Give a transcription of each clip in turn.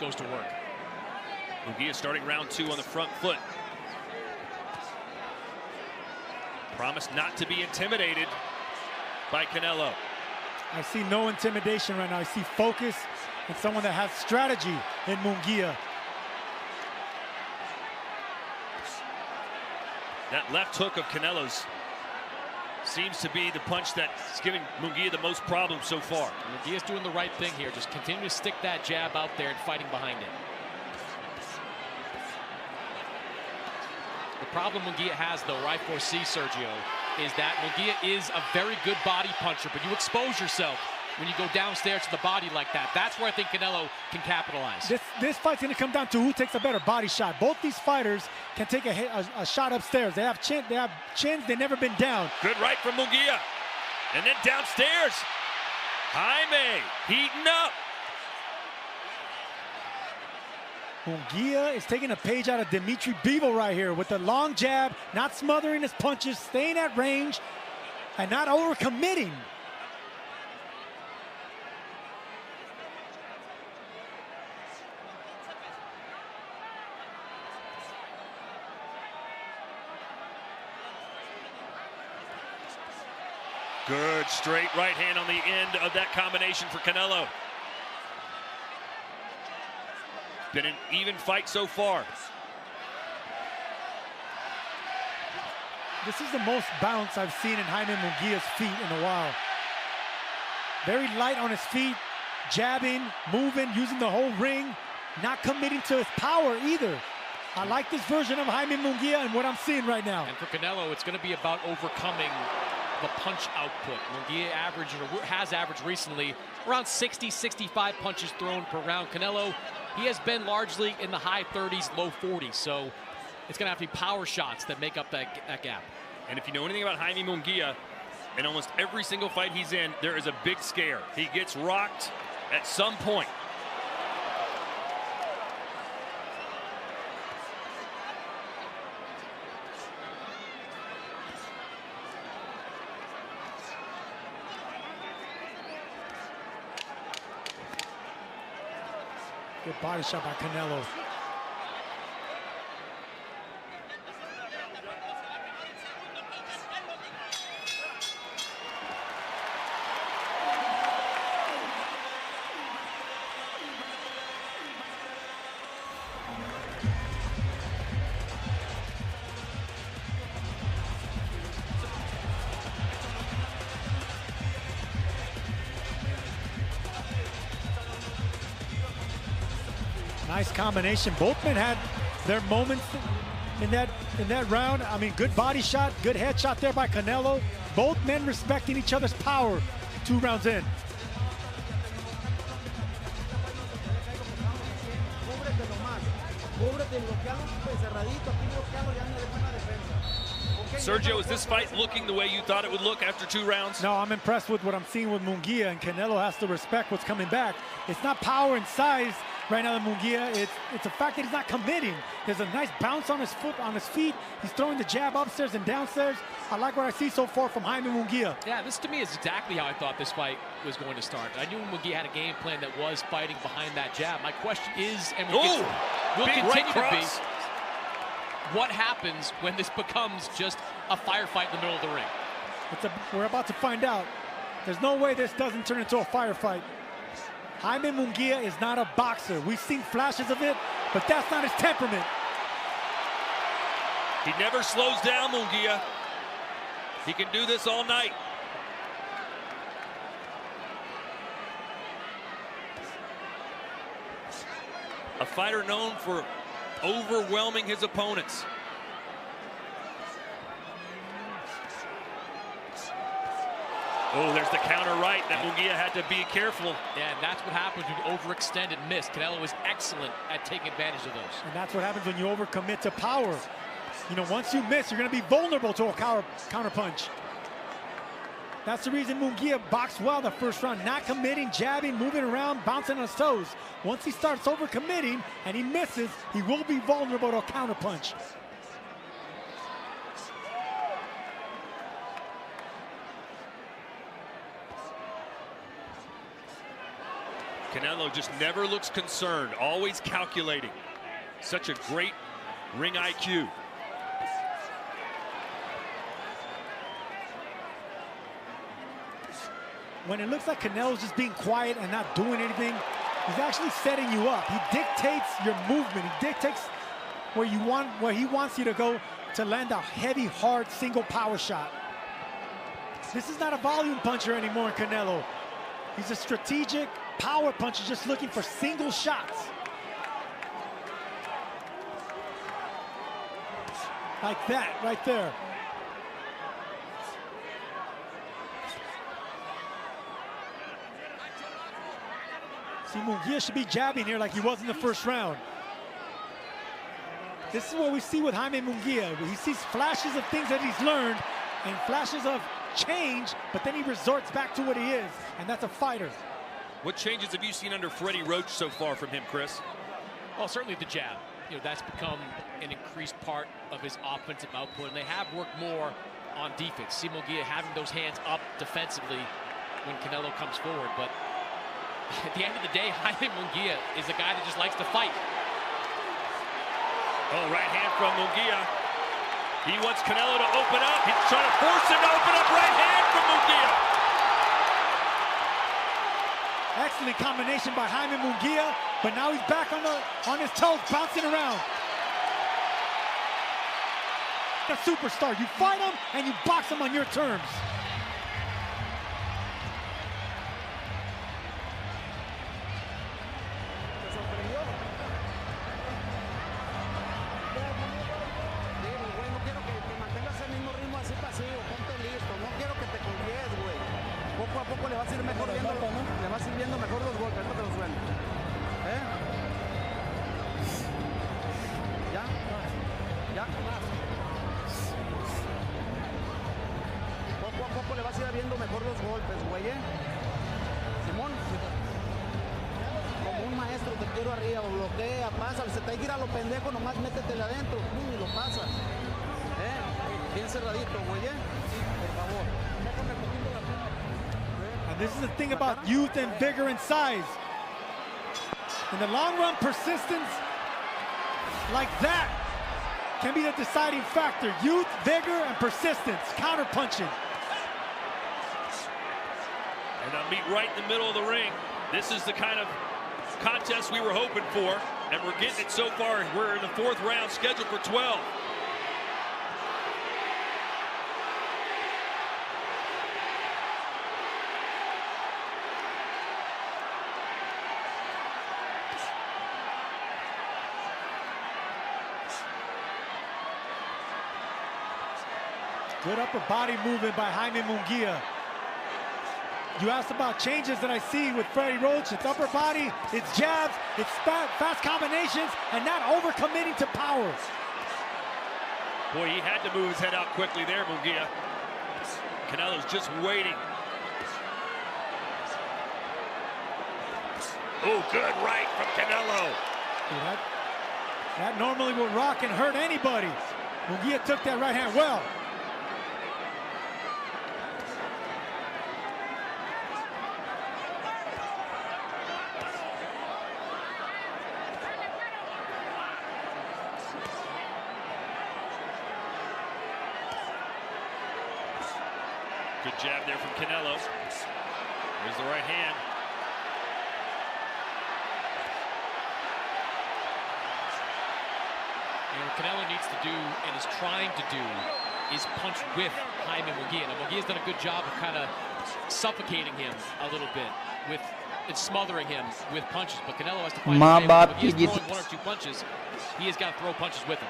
goes to work. Munguia starting round 2 on the front foot. Promised not to be intimidated by Canelo. I see no intimidation right now. I see focus and someone that has strategy in Munguia. That left hook of Canelo's seems to be the punch that's giving Munguia the most problems so far. Munguia's doing the right thing here. Just continue to stick that jab out there and fighting behind it. The problem Munguia has, though, I foresee, Sergio, is that Munguia is a very good body puncher, but you expose yourself when you go downstairs to the body like that. That's where I think Canelo can capitalize. This fight's going to come down to who takes a better body shot. Both these fighters can take a shot upstairs. They have chins. They've never been down. Good right from Munguia. And then downstairs, Jaime heating up. Munguia is taking a page out of Dimitri Bivol right here with the long jab, not smothering his punches, staying at range, and not overcommitting. Good straight right hand on the end of that combination for Canelo. Been an even fight so far. This is the most bounce I've seen in Jaime Munguia's feet in a while. Very light on his feet, jabbing, moving, using the whole ring, not committing to his power either. I like this version of Jaime Munguia and what I'm seeing right now. And for Canelo, it's going to be about overcoming the punch output. Munguia has averaged recently around 60, 65 punches thrown per round. Canelo, he has been largely in the high 30s, low 40s. So it's going to have to be power shots that make up that gap. And if you know anything about Jaime Munguia, in almost every single fight he's in, there is a big scare. He gets rocked at some point. Good body shot by Canelo. Nice combination. Both men had their moments in that round. I mean, good body shot, good head shot there by Canelo. Both men respecting each other's power 2 rounds in. Sergio, is this fight looking the way you thought it would look after 2 rounds? No, I'm impressed with what I'm seeing with Munguia, and Canelo has to respect what's coming back. It's not power and size right now, the Munguia. It's the fact that he's not committing. There's a nice bounce on his feet. He's throwing the jab upstairs and downstairs. I like what I see so far from Jaime Munguia. Yeah, this to me is exactly how I thought this fight was going to start. I knew Munguia had a game plan that was fighting behind that jab. My question is, and will continue to be, what happens when this becomes just a firefight in the middle of the ring? We're about to find out. There's no way this doesn't turn into a firefight. Jaime Munguia is not a boxer. We've seen flashes of it, but that's not his temperament. He never slows down, Munguia. He can do this all night. A fighter known for overwhelming his opponents. Oh, there's the counter right that Munguia had to be careful. Yeah, and that's what happens when you overextend and miss. Canelo is excellent at taking advantage of those. And that's what happens when you overcommit to power. You know, once you miss, you're going to be vulnerable to a counter punch. That's the reason Munguia boxed well the first round, not committing, jabbing, moving around, bouncing on his toes. Once he starts overcommitting and he misses, he will be vulnerable to a counter punch. Canelo just never looks concerned, always calculating. Such a great ring IQ. When it looks like Canelo's just being quiet and not doing anything, he's actually setting you up. He dictates your movement. He dictates where he wants you to go to land a heavy, hard, single power shot. This is not a volume puncher anymore in Canelo. He's a strategic power puncher just looking for single shots. Like that, right there. See, Munguia should be jabbing here like he was in the first round. This is what we see with Jaime Munguia. He sees flashes of things that he's learned and flashes of change, but then he resorts back to what he is, and that's a fighter. What changes have you seen under Freddie Roach so far from him, Chris? Well, certainly the jab. You know, that's become an increased part of his offensive output, and they have worked more on defense. See Munguia having those hands up defensively when Canelo comes forward, but at the end of the day, Jaime Munguia is a guy that just likes to fight. Oh, right hand from Munguia. He wants Canelo to open up. He's trying to force him to open up. Right hand from Munguia. Excellent combination by Jaime Munguia, but now he's back on his toes, bouncing around. A superstar. You fight him and you box him on your terms. Poco a poco le vas a ir mejor viendo, le vas a ir viendo mejor los golpes, no te los sueltes. Ya, ya. Poco a poco le vas a ir viendo mejor los golpes, güey. Simón, como un maestro te quiero arriba, bloquea, pasa, se te hay que ir a lo pendejo, nomás métetele adentro, y lo pasas. Bien cerradito, güey. Por favor. And this is the thing about youth and vigor and size. In the long run, persistence like that can be the deciding factor. Youth, vigor, and persistence, counter-punching. And they'll meet right in the middle of the ring. This is the kind of contest we were hoping for, and we're getting it so far. We're in the 4th round, scheduled for 12. Good upper body movement by Jaime Munguia. You asked about changes that I see with Freddie Roach. It's upper body, it's jabs, it's fast combinations, and not overcommitting to power. Boy, he had to move his head out quickly there, Munguia. Canelo's just waiting. Oh, good right from Canelo. Dude, that normally will rock and hurt anybody. Munguia took that right hand well. Good jab there from Canelo. There's the right hand. You know, what Canelo needs to do and is trying to do is punch with Jaime Munguia. Now, Munguia's done a good job of kind of suffocating him a little bit and smothering him with punches, but Canelo has to find a way. If he's throwing 1 or 2 punches, he has got to throw punches with him.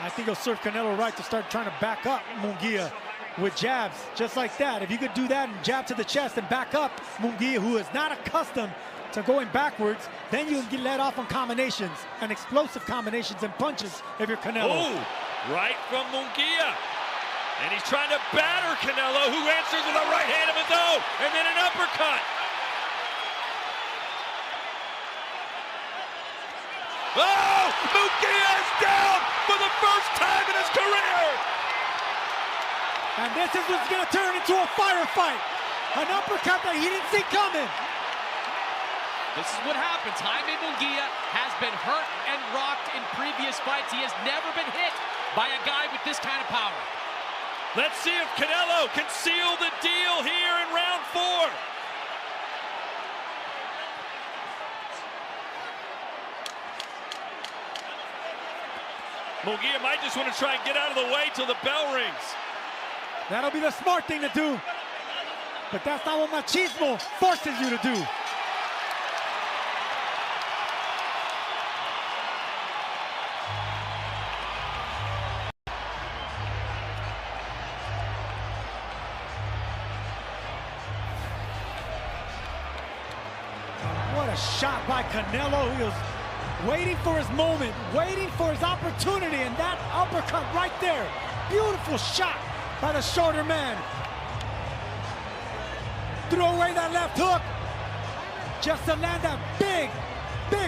I think he'll serve Canelo right to start trying to back up Munguia with jabs, just like that. If you could do that and jab to the chest and back up Munguia, who is not accustomed to going backwards, then you can get let off on combinations and explosive combinations and punches if you're Canelo. Oh, right from Munguia. And he's trying to batter Canelo, who answers with a right hand of his own, and then an uppercut. Oh, Munguia is down for the first time in his career. And this is what's going to turn into a firefight. An uppercut that he didn't see coming. This is what happens. Jaime Munguia has been hurt and rocked in previous fights. He has never been hit by a guy with this kind of power. Let's see if Canelo can seal the deal here in round 4. Munguia might just want to try and get out of the way till the bell rings. That'll be the smart thing to do. But that's not what machismo forces you to do. What a shot by Canelo. He was waiting for his moment, waiting for his opportunity, and that uppercut right there. Beautiful shot by the shorter man. Threw away that left hook just to land that big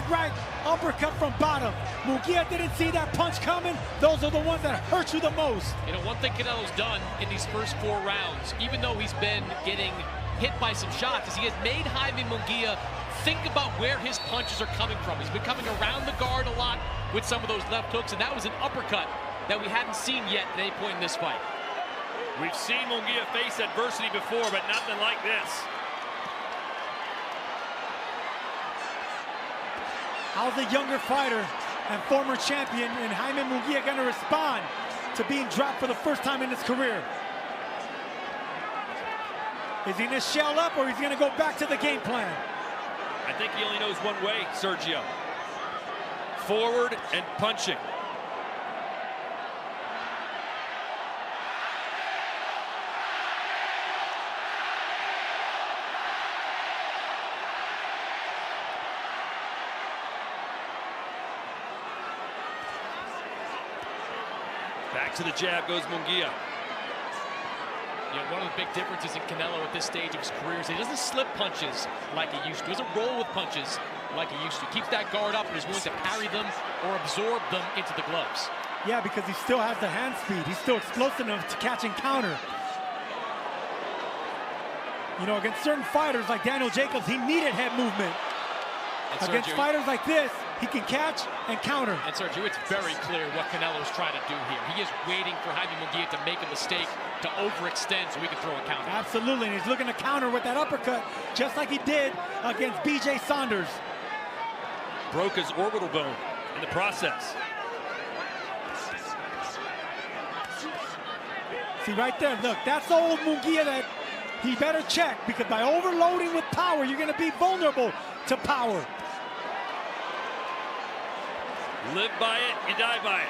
right uppercut from bottom. Munguia didn't see that punch coming. Those are the ones that hurt you the most. You know, one thing Canelo's done in these first 4 rounds, even though he's been getting hit by some shots, is he has made Jaime Munguia think about where his punches are coming from. He's been coming around the guard a lot with some of those left hooks, and that was an uppercut that we hadn't seen yet at any point in this fight. We've seen Munguia face adversity before, but nothing like this. How's the younger fighter and former champion in Jaime Munguia going to respond to being dropped for the first time in his career? Is he going to shell up, or is he going to go back to the game plan? I think he only knows one way, Sergio. Forward and punching. Back to the jab goes Munguia. You know, one of the big differences in Canelo at this stage of his career is he doesn't slip punches like he used to. He doesn't roll with punches like he used to. Keeps that guard up and is willing to parry them or absorb them into the gloves. Yeah, because he still has the hand speed. He's still explosive enough to catch and counter. You know, against certain fighters like Daniel Jacobs, he needed head movement. Against fighters like this, he can catch and counter. And Sergio, it's very clear what Canelo's trying to do here. He is waiting for Jaime Munguia to make a mistake, to overextend so he can throw a counter. Absolutely, and he's looking to counter with that uppercut, just like he did against BJ Saunders. Broke his orbital bone in the process. See right there, look, that's the old Munguia that he better check, because by overloading with power, you're going to be vulnerable to power. Live by it, you die by it.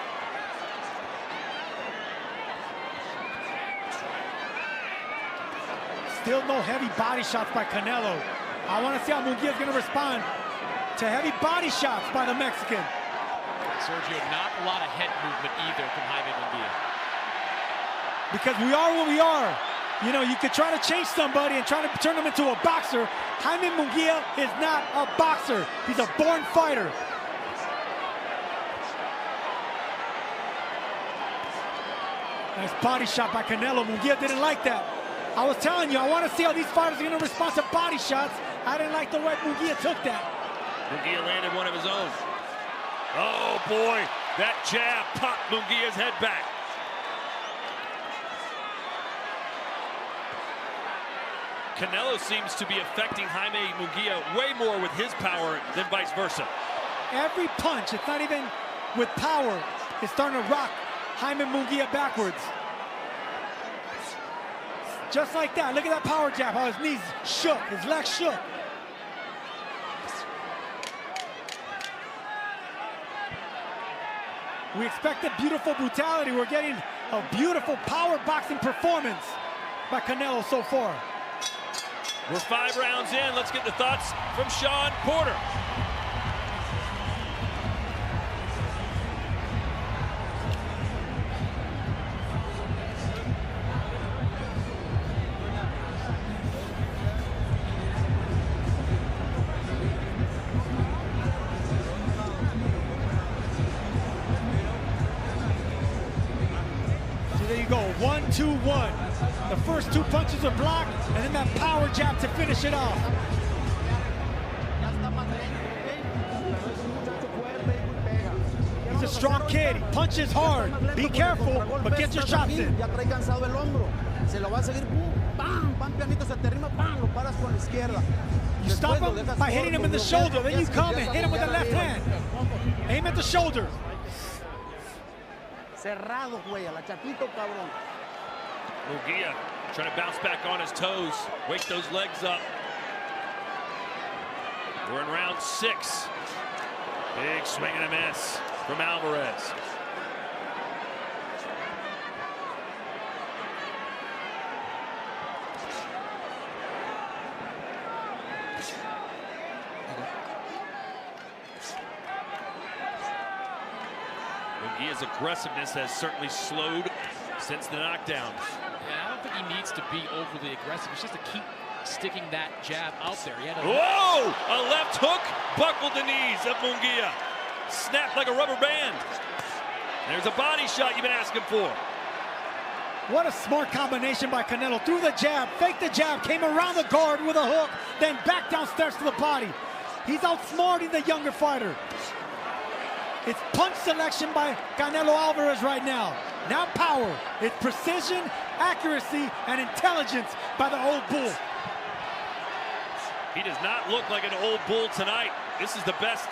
Still no heavy body shots by Canelo. I want to see how Munguia is going to respond to heavy body shots by the Mexican. Sergio, not a lot of head movement either from Jaime Munguia. Because we are what we are. You know, you could try to change somebody and try to turn them into a boxer. Jaime Munguia is not a boxer. He's a born fighter. Nice body shot by Canelo. Munguia didn't like that. I was telling you, I want to see how these fighters are going to respond to body shots. I didn't like the way Munguia took that. Munguia landed one of his own. Oh boy, that jab popped Munguia's head back. Canelo seems to be affecting Jaime Munguia way more with his power than vice versa. Every punch, it's not even with power, it's starting to rock Jaime Munguia backwards. Just like that. Look at that power jab, how his knees shook, his legs shook. We expected beautiful brutality. We're getting a beautiful power boxing performance by Canelo so far. We're 5 rounds in. Let's get the thoughts from Sean Porter. So there you go, 1-2-1. The first 2 punches are blocked, and then that power jab to finish it off. He's a strong kid. He punches hard. Be careful, but get your shots in. Ya trae cansado el hombro. Se lo va a seguir. ¡Pam! Pam, pianito, se te rima. ¡Pam! Lo paras con la izquierda. You stop him by hitting him in the shoulder. Then you come and hit him with the left hand. Aim at the shoulder. Cerrado, güey. A la Chaquito, cabrón. Munguia trying to bounce back on his toes. Wake those legs up. We're in round 6. Big swing and a miss from Alvarez. Munguia's aggressiveness has certainly slowed since the knockdown. Yeah, I don't think he needs to be overly aggressive. It's just to keep sticking that jab out there. He had a Whoa! A left hook buckled the knees of Munguia. Snapped like a rubber band. There's a body shot you've been asking for. What a smart combination by Canelo. Threw the jab, faked the jab, came around the guard with a hook, then back downstairs to the body. He's outsmarting the younger fighter. It's punch selection by Canelo Alvarez right now. Not power. It's precision, accuracy, and intelligence by the old bull. He does not look like an old bull tonight. This is the best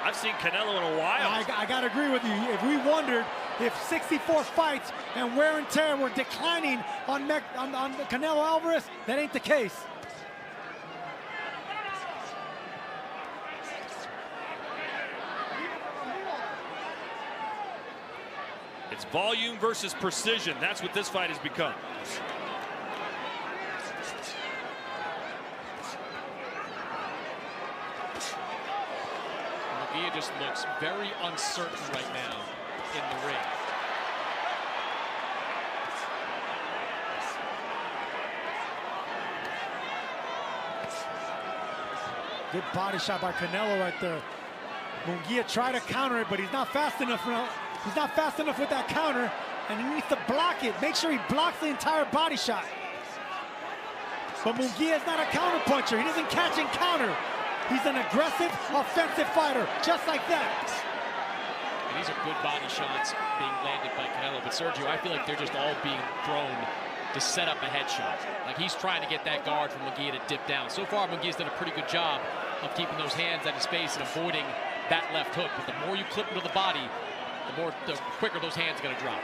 I've seen Canelo in a while. I got to agree with you. If we wondered if 64 fights and wear and tear were declining on Canelo Alvarez, that ain't the case. It's volume versus precision. That's what this fight has become. Munguia just looks very uncertain right now in the ring. Good body shot by Canelo right there. Munguia tried to counter it, but he's not fast enough now. He's not fast enough with that counter, and he needs to block it. Make sure he blocks the entire body shot. But Munguia is not a counter puncher. He doesn't catch and counter. He's an aggressive, offensive fighter, just like that. And these are good body shots being landed by Canelo. But Sergio, I feel like they're just all being thrown to set up a headshot. Like he's trying to get that guard from Munguia to dip down. So far, Munguia's done a pretty good job of keeping those hands at his face and avoiding that left hook. But the more you clip into the body, the quicker those hands are going to drop.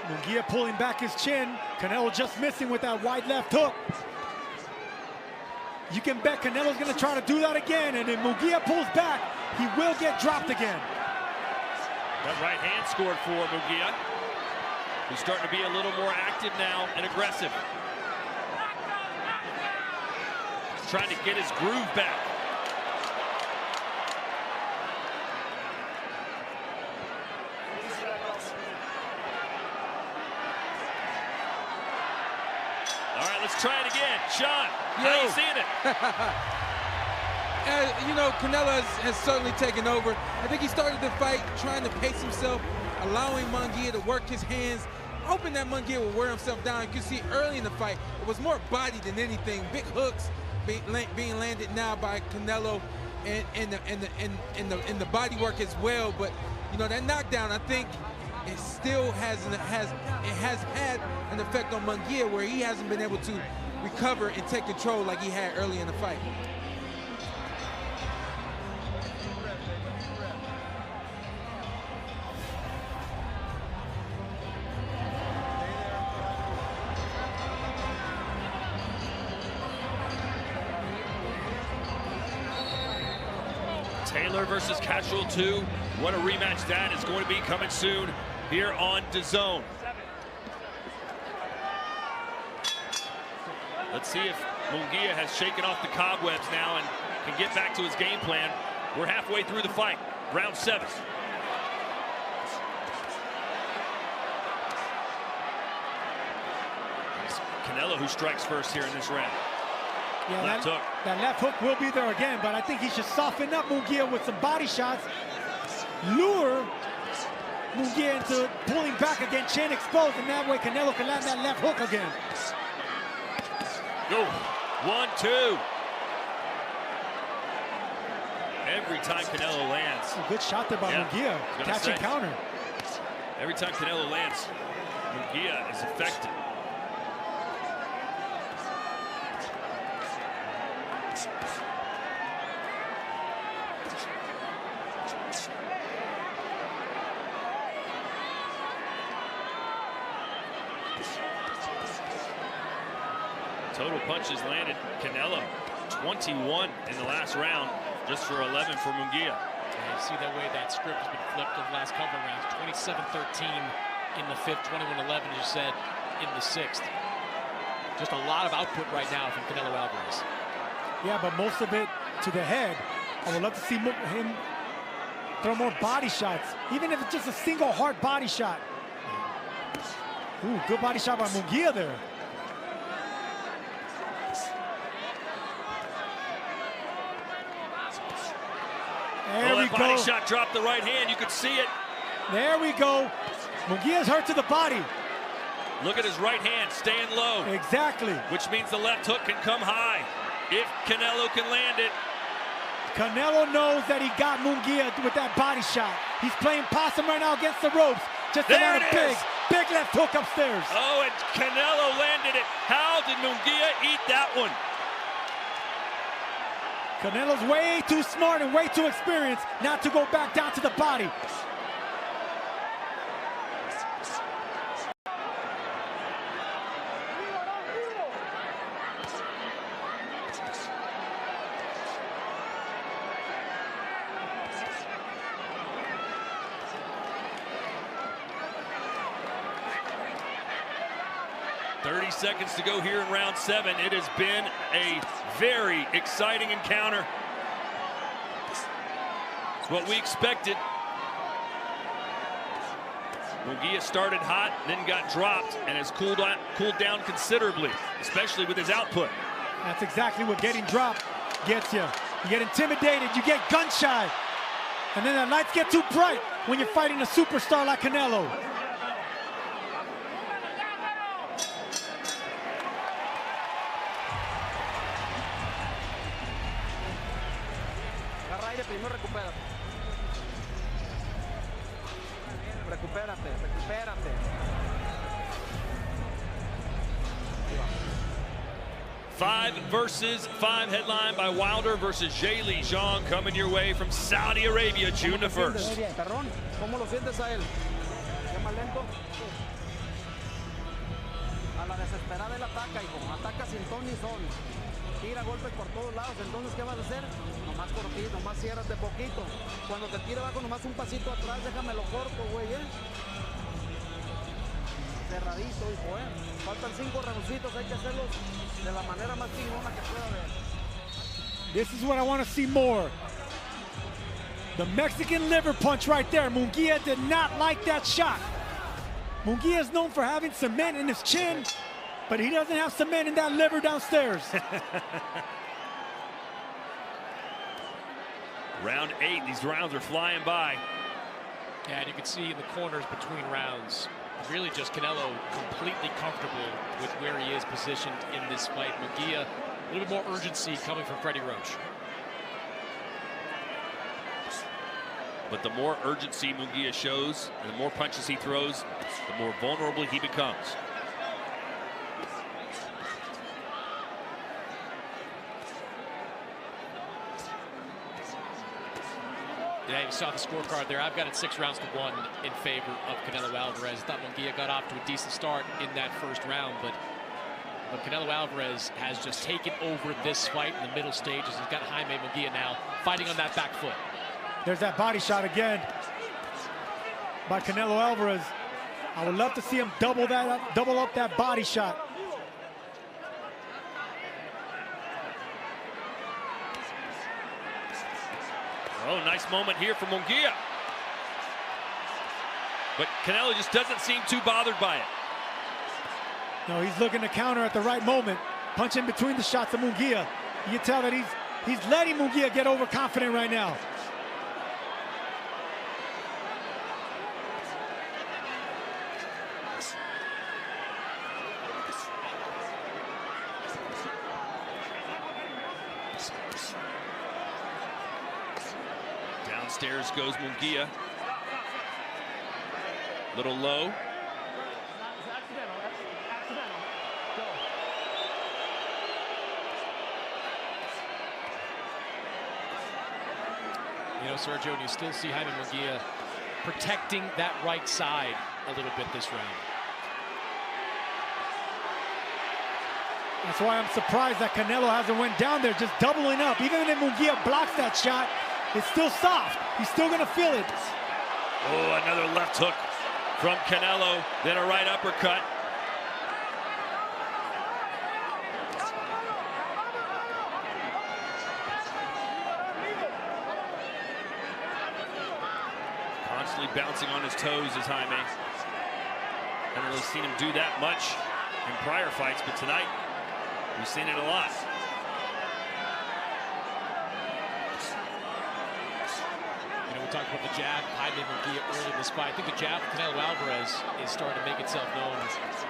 Munguia pulling back his chin. Canelo just missing with that wide left hook. You can bet Canelo's going to try to do that again, and if Munguia pulls back, he will get dropped again. That right hand scored for Munguia. He's starting to be a little more active now and aggressive. Trying to get his groove back. All right, let's try it again. Sean, how are you seeing it? You know, Canelo has certainly taken over. I think he started the fight trying to pace himself, allowing Munguia to work his hands, hoping that Munguia would wear himself down. You can see early in the fight, it was more body than anything. Big hooks being landed now by Canelo and the body work as well. But you know, that knockdown, I think it still has had an effect on Munguia, where he hasn't been able to recover and take control like he had early in the fight. Taylor versus Cashel 2. What a rematch that is going to be coming soon here on DAZN. Let's see if Munguia has shaken off the cobwebs now and can get back to his game plan. We're halfway through the fight, round 7. It's Canelo who strikes first here in this round. Yeah, left hook. That left hook will be there again, but I think he should soften up Munguia with some body shots. Lure Munguia into pulling back again, chin exposed, and that way Canelo can land that left hook again. Go. 1-2. Every time Canelo lands. A good shot there by Munguia. Catch and counter. Every time Canelo lands, Munguia is effective. Total punches landed Canelo 21 in the last round, just for 11 for Munguia. You see that way that script has been flipped over the last couple of rounds. 27-13 in the 5th, 21-11, as you said, in the 6th. Just a lot of output right now from Canelo Alvarez. Yeah, but most of it to the head. I would love to see him throw more body shots, even if it's just a single hard body shot. Ooh, good body shot by Munguia there. There we go. Body shot dropped the right hand. You could see it. There we go. Munguia's hurt to the body. Look at his right hand staying low. Exactly. Which means the left hook can come high if Canelo can land it. Canelo knows that he got Munguia with that body shot. He's playing possum right now against the ropes. Just another big left hook upstairs. Oh, and Canelo landed it. How did Munguia eat that one? Canelo's way too smart and way too experienced not to go back down to the body. .30 seconds to go here in round 7. It has been a very exciting encounter. It's what we expected. Munguia started hot, then got dropped, and has cooled down considerably, especially with his output. That's exactly what getting dropped gets you. You get intimidated, you get gun shy, and then the lights get too bright when you're fighting a superstar like Canelo. Primero recupérate. Recupérate. 5 versus 5 headline by Wilder versus Jaime Munguia coming your way from Saudi Arabia, June the 1st. Perrón, ¿cómo lo sientes a él? ¿Qué más lento? A la desesperada él ataca, hijo. Ataca sin ton ni son. Tira golpes por todos lados. Entonces, ¿qué vas a hacer? Nomás cortito, nomás ciérrate poquito. Cuando te tire abajo, nomás un pasito atrás, déjamelo corto, güey, Cerradito, hijo, Faltan 5 roundcitos, hay que hacerlos de la manera más chingona que pueda haber. This is what I want to see more. The Mexican liver punch right there. Munguia did not like that shot. Munguia is known for having cement in his chin, but he doesn't have cement in that liver downstairs. Round 8, these rounds are flying by. Yeah, and you can see in the corners between rounds, really just Canelo completely comfortable with where he is positioned in this fight. Munguia, a little bit more urgency coming from Freddie Roach. But the more urgency Munguia shows, and the more punches he throws, the more vulnerable he becomes. Yeah, you saw the scorecard there. I've got it 6 rounds to 1 in favor of Canelo Alvarez. I thought Munguia got off to a decent start in that first round, but Canelo Alvarez has just taken over this fight in the middle stages. He's got Jaime Munguia now fighting on that back foot. There's that body shot again by Canelo Alvarez. I would love to see him double up that body shot. Oh, nice moment here for Munguia. But Canelo just doesn't seem too bothered by it. No, he's looking to counter at the right moment. Punch in between the shots of Munguia. You can tell that he's letting Munguia get overconfident right now. Downstairs goes Munguia. Little low. You know, Sergio, and you still see Jaime Munguia protecting that right side a little bit this round. That's why I'm surprised that Canelo hasn't went down there, just doubling up. Even if Munguia blocks that shot, it's still soft. He's still going to feel it. Oh, another left hook from Canelo, then a right uppercut. Constantly bouncing on his toes is Jaime. Haven't really seen him do that much in prior fights, but tonight we've seen it a lot. You know, we talked about the jab, Jaime Munguia early in this fight. I think the jab of Canelo Alvarez is starting to make itself known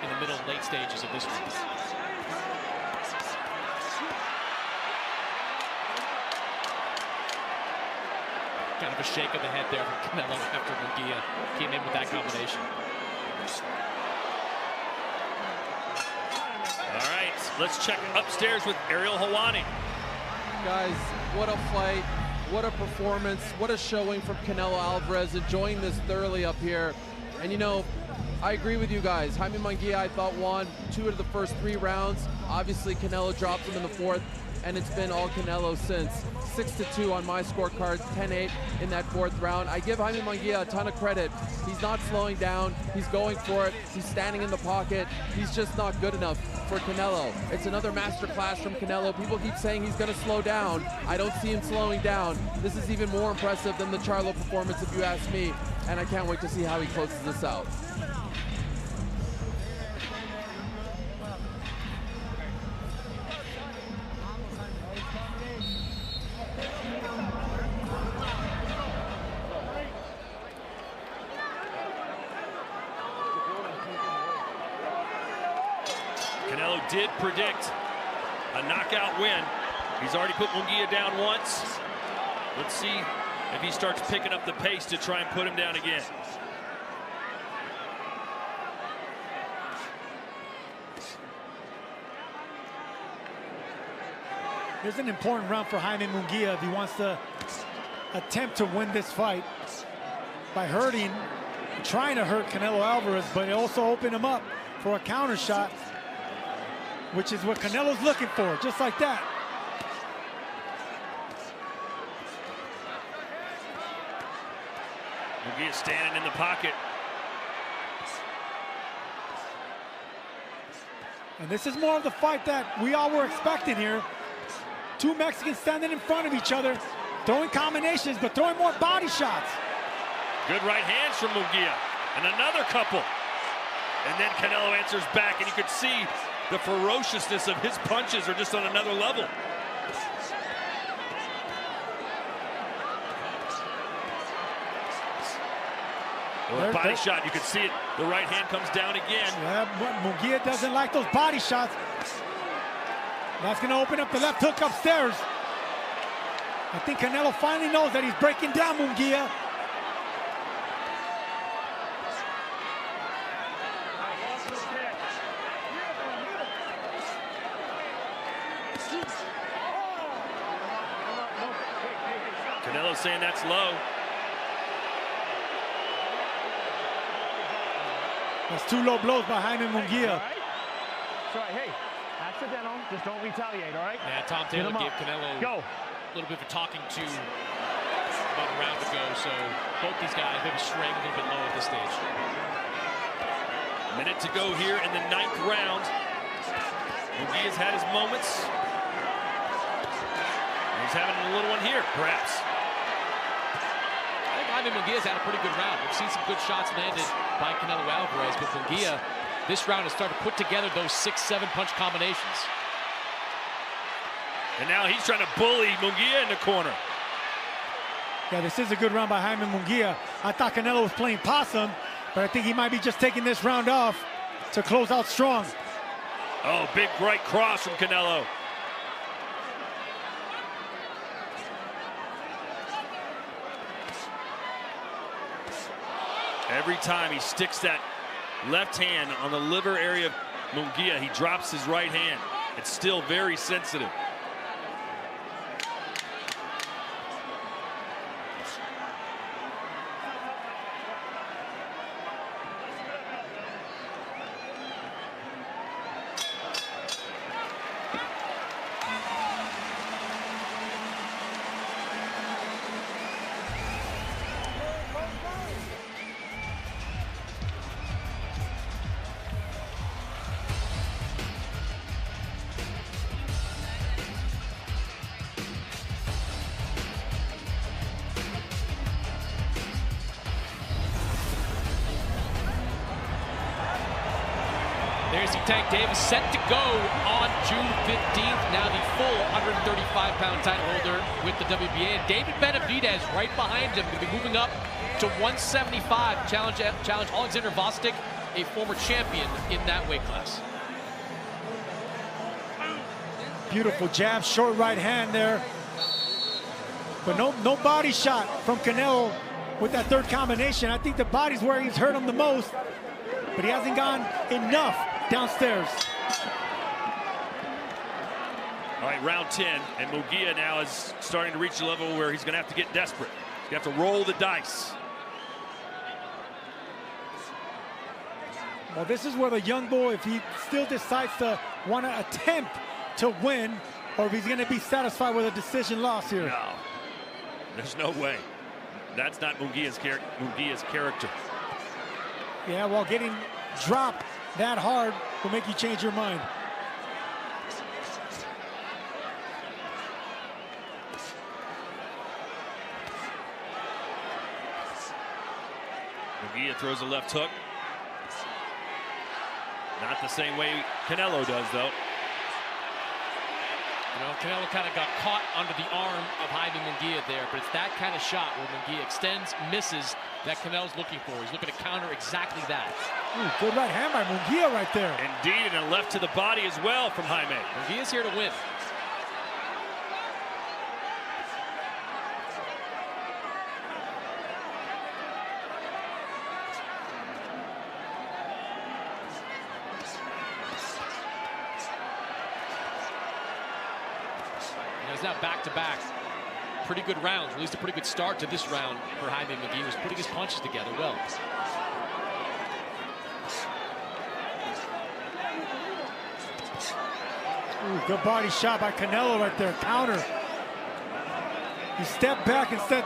in the middle and late stages of this one. Kind of a shake of the head there from Canelo after Munguia came in with that combination. All right, let's check upstairs with Ariel Helwani. Guys, what a fight, what a performance, what a showing from Canelo Alvarez, enjoying this thoroughly up here. And you know, I agree with you guys. Jaime Munguia, I thought, won 2 of the first 3 rounds. Obviously, Canelo dropped him in the 4th, and it's been all Canelo since. 6-2 on my scorecard, 10-8 in that 4th round. I give Jaime Munguia a ton of credit. He's not slowing down. He's going for it. He's standing in the pocket. He's just not good enough for Canelo. It's another masterclass from Canelo. People keep saying he's going to slow down. I don't see him slowing down. This is even more impressive than the Charlo performance, if you ask me, and I can't wait to see how he closes this out. Canelo did predict a knockout win. He's already put Munguia down once. Let's see if he starts picking up the pace to try and put him down again. This is an important round for Jaime Munguia if he wants to attempt to win this fight by trying to hurt Canelo Alvarez, but it also open him up for a counter shot, which is what Canelo's looking for, just like that. Munguia standing in the pocket. And this is more of the fight that we all were expecting here. 2 Mexicans standing in front of each other, throwing combinations, but throwing more body shots. Good right hands from Munguia, and another couple. And then Canelo answers back, and you could see the ferociousness of his punches are just on another level. Well, body shot, you can see it. The right hand comes down again. Yeah, Munguia doesn't like those body shots. That's going to open up the left hook upstairs. I think Canelo finally knows that he's breaking down Munguia. Canelo saying that's low. That's 2 low blows by Jaime Munguia. Sorry, hey, accidental. Just don't retaliate, all right? Yeah, Tom Taylor gave Canelo a little bit of a talking to about a round ago, so both these guys maybe straying a little bit low at this stage. Minute to go here in the 9th round. Munguia's had his moments. He's having a little one here, perhaps. I think Jaime Munguia's had a pretty good round. We've seen some good shots landed by Canelo Alvarez, but Munguia, this round has started to put together those 6-7 punch combinations. And now he's trying to bully Munguia in the corner. Yeah, this is a good round by Jaime Munguia. I thought Canelo was playing possum, but I think he might be just taking this round off to close out strong. Oh, big right cross from Canelo. Every time he sticks that left hand on the liver area of Munguia, he drops his right hand. It's still very sensitive. There's Tank Davis set to go on June 15th. Now the full 135-pound title holder with the WBA. And David Benavidez right behind him. Going to be moving up to 175. Challenge Alexander Vostok, a former champion in that weight class. Beautiful jab, short right hand there. But no body shot from Canelo with that third combination. I think the body's where he's hurt him the most. But he hasn't gone enough downstairs. All right, round 10, and Munguia now is starting to reach a level where he's going to have to get desperate. You have to roll the dice. Well, this is where the young boy, if he still decides to want to attempt to win, or if he's going to be satisfied with a decision loss here. No, there's no way. That's not Munguia's character. Yeah, well, getting dropped that hard will make you change your mind. Munguia throws a left hook. Not the same way Canelo does, though. You know, Canelo kind of got caught under the arm of Jaime Munguia there, but it's that kind of shot where Munguia extends, misses, that Canelo's looking for. He's looking to counter exactly that. Ooh, good right hand by Munguia right there. Indeed, and a left to the body as well from Jaime. Munguia's here to win. He's now back-to-back. Pretty good rounds, at least a pretty good start to this round for Jaime Munguia. He was putting his punches together well. Ooh, good body shot by Canelo right there. Counter. He stepped back instead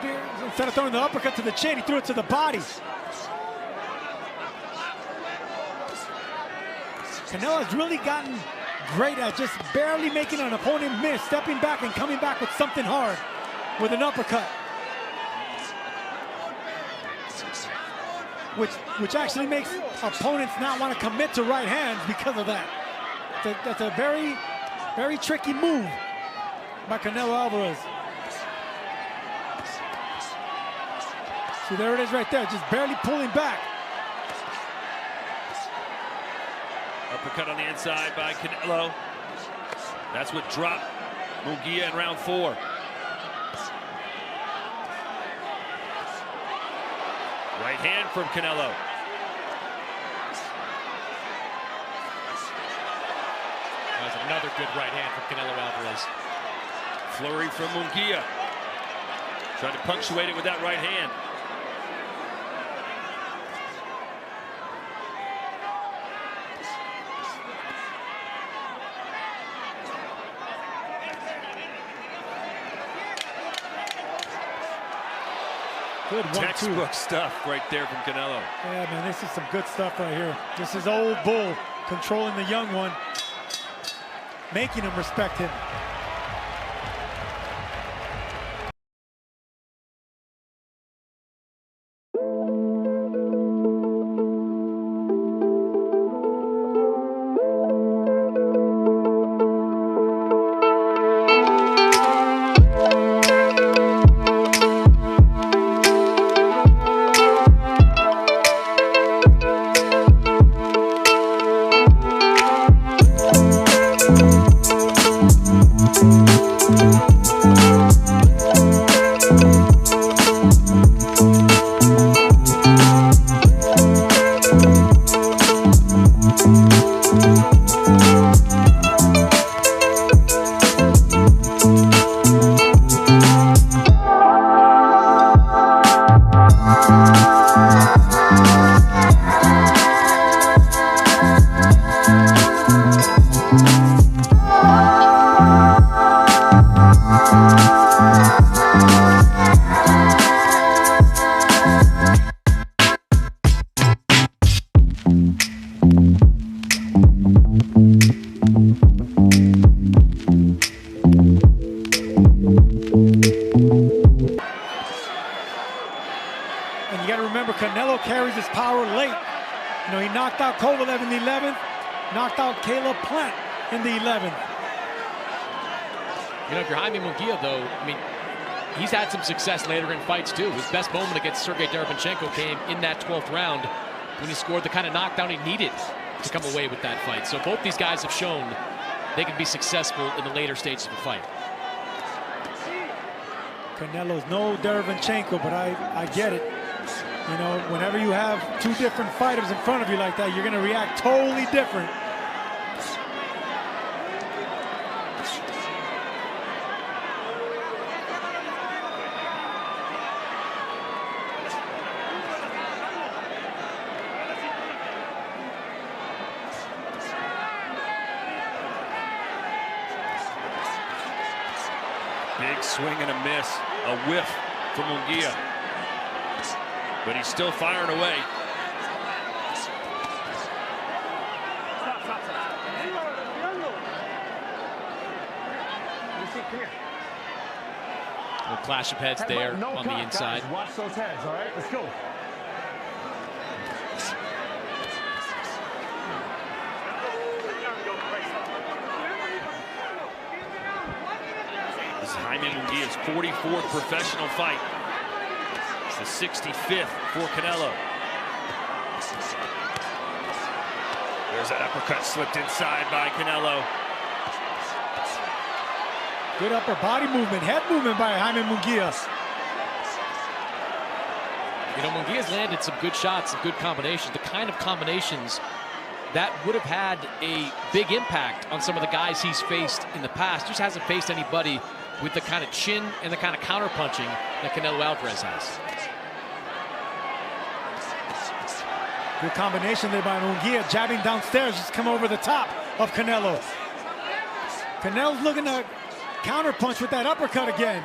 of throwing the uppercut to the chin, he threw it to the body. Canelo has really gotten great at just barely making an opponent miss, stepping back and coming back with something hard, with an uppercut. Which actually makes opponents not want to commit to right hands because of that. That's a very, very tricky move by Canelo Alvarez. See, there it is right there, just barely pulling back. Uppercut on the inside by Canelo. That's what dropped Munguia in round 4. Right hand from Canelo. That's another good right hand from Canelo Alvarez. Flurry from Munguia. Trying to punctuate it with that right hand. Good textbook stuff right there from Canelo. Yeah, man, this is some good stuff right here. This is old bull controlling the young one, making him respect him. Canelo carries his power late. You know, he knocked out Kovalev in the 11th, knocked out Caleb Plant in the 11th. You know, if you're Jaime Munguia, though, I mean, he's had some success later in fights, too. His best moment against Sergey Derevyanchenko came in that 12th round when he scored the kind of knockdown he needed to come away with that fight. So both these guys have shown they can be successful in the later stages of the fight. Canelo's no Derevyanchenko, but I get it. You know, whenever you have two different fighters in front of you like that, you're going to react totally different. Big swing and a miss, a whiff from Munguia. But he's still firing away. A little clash of heads there on the inside. Guys, watch those heads, all right? Let's go. This is Jaime Munguia's 44th professional fight. It's the 65th for Canelo. There's that uppercut slipped inside by Canelo. Good upper body movement, head movement by Jaime Munguia. You know, Munguia's landed some good shots, some good combinations, the kind of combinations that would have had a big impact on some of the guys he's faced in the past. Just hasn't faced anybody with the kind of chin and the kind of counter-punching that Canelo Alvarez has. Good combination there by Munguia, jabbing downstairs, just come over the top of Canelo. Canelo's looking to counter-punch with that uppercut again.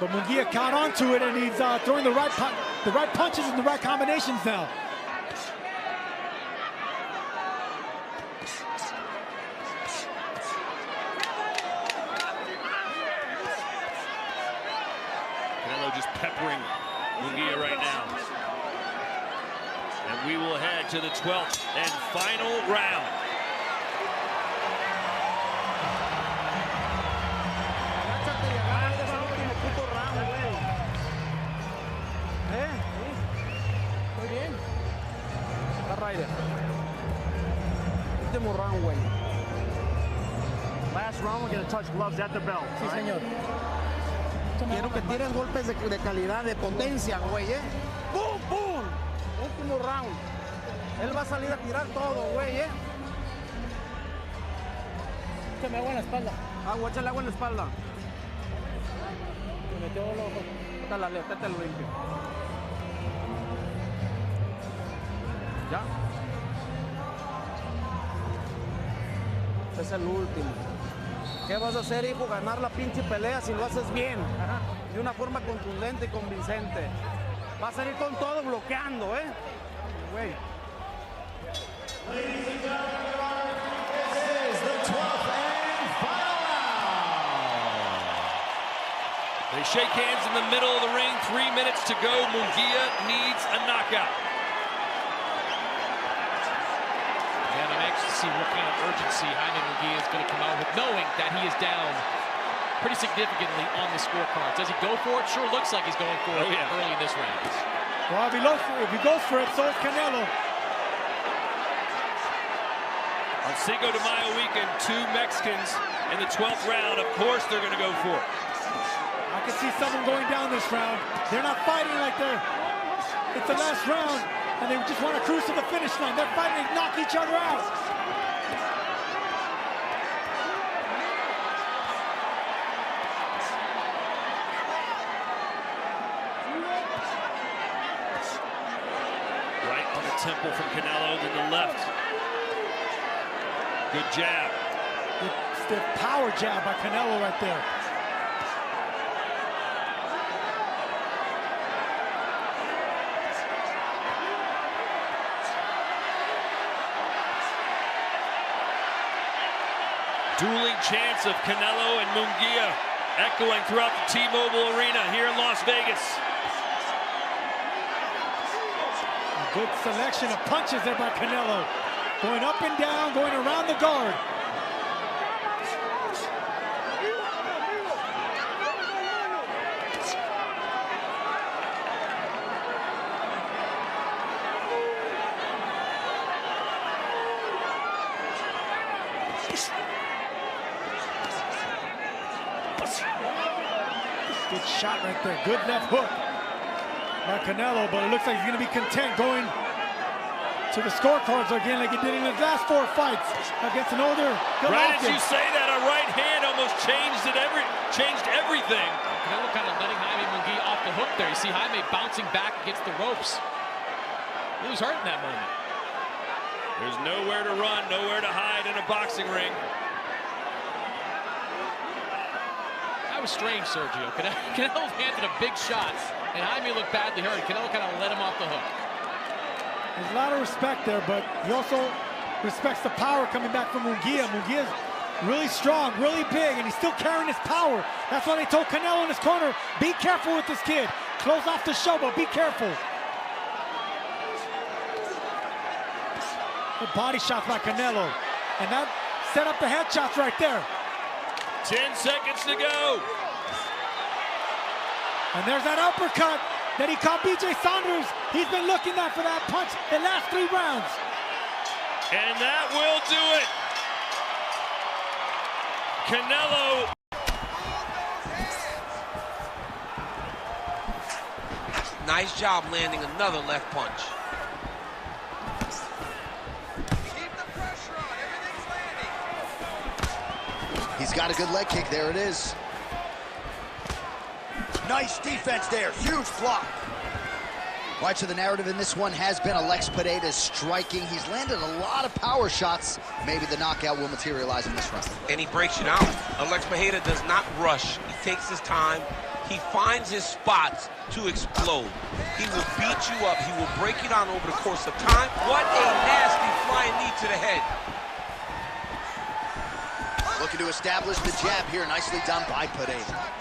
But Munguia caught onto it, and he's throwing the right punches and the right combinations now. Canelo just peppering Munguia right now. And we will head to the 12th and final round. Último round, güey. Last round, we're going to touch gloves at the belt. Sí, señor. Quiero que tires golpes de calidad, de potencia, güey, ¿eh? ¡Pum, pum! Último round. Él va a salir a tirar todo, güey, ¿eh? Échame agua en la espalda. Agua, échale agua en la espalda. Me metió el ojo. Te lo limpio. ¿Ya? Este es el último. ¿Qué vas a hacer, hijo? Ganar la pinche pelea si lo haces bien. Ajá. De una forma contundente y convincente. Va a salir con todo bloqueando, ¿eh? Güey. They shake hands in the middle of the ring. 3 minutes to go. Munguia needs a knockout. And I'm anxious to see what kind of urgency Jaime Munguia is going to come out with, knowing that he is down pretty significantly on the scorecard. Does he go for it? Sure looks like he's going for it early in this round. Well, if he goes for it, so is Canelo. On Cinco de Mayo weekend, 2 Mexicans in the 12th round. Of course they're going to go for it. I can see someone going down this round. They're not fighting like it's the last round, and they just want to cruise to the finish line. They're fighting to knock each other out. Right on the temple from Canelo, then the left. Good jab. Good stiff power jab by Canelo right there. Dueling chants of Canelo and Munguia echoing throughout the T-Mobile Arena here in Las Vegas. Good selection of punches there by Canelo. Going up and down, going around the guard. Good shot right there. Good left hook by Canelo, but it looks like he's going to be content going to the scorecards again like he did in his last 4 fights against an older Golovkin. Right as you say that, a right hand almost changed everything. Canelo kind of letting Jaime Munguia off the hook there. You see Jaime bouncing back against the ropes. He was hurt in that moment. There's nowhere to run, nowhere to hide in a boxing ring. That was strange, Sergio. Canelo landed a big shot, and Jaime looked badly hurt. Canelo kind of let him off the hook. There's a lot of respect there, but he also respects the power coming back from Munguia. Munguia's really strong, really big, and he's still carrying his power. That's why they told Canelo in his corner, be careful with this kid. Close off the show, but be careful. Good body shots by Canelo. And that set up the headshots right there. 10 seconds to go. And there's that uppercut that he caught B.J. Saunders. He's been looking for that punch the last 3 rounds. And that will do it. Canelo. Nice job landing another left punch. He's got a good leg kick. There it is. Nice defense there. Huge block. All right, so the narrative in this one has been Alex Pineda's striking. He's landed a lot of power shots. Maybe the knockout will materialize in this round. And he breaks it out. Alex Pineda does not rush. He takes his time. He finds his spots to explode. He will beat you up. He will break you down over the course of time. What a nasty flying knee to the head. Looking to establish the jab here. Nicely done by Pineda.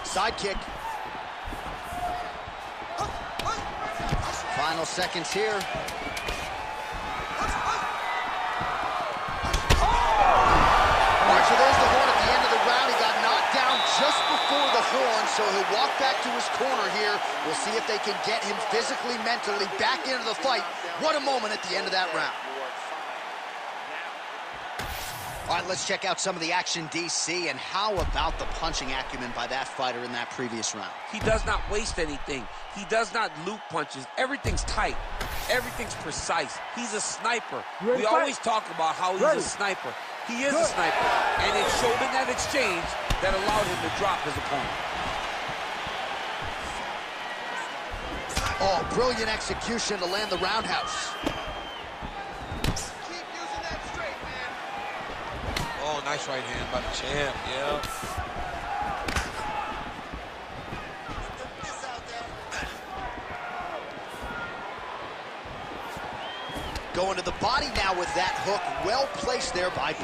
Side kick. Final seconds here. All right, so there's the horn at the end of the round. He got knocked down just before the horn, so he'll walk back to his corner here. We'll see if they can get him physically, mentally back into the fight. What a moment at the end of that round. All right, let's check out some of the action, DC, and how about the punching acumen by that fighter in that previous round? He does not waste anything. He does not loop punches. Everything's tight. Everything's precise. He's a sniper. We always talk about how he's a sniper. He is a sniper, and it showed in that exchange that allowed him to drop his opponent. Oh, brilliant execution to land the roundhouse. Oh, nice right hand by the champ, yeah. Going to the body now with that hook. Well placed there by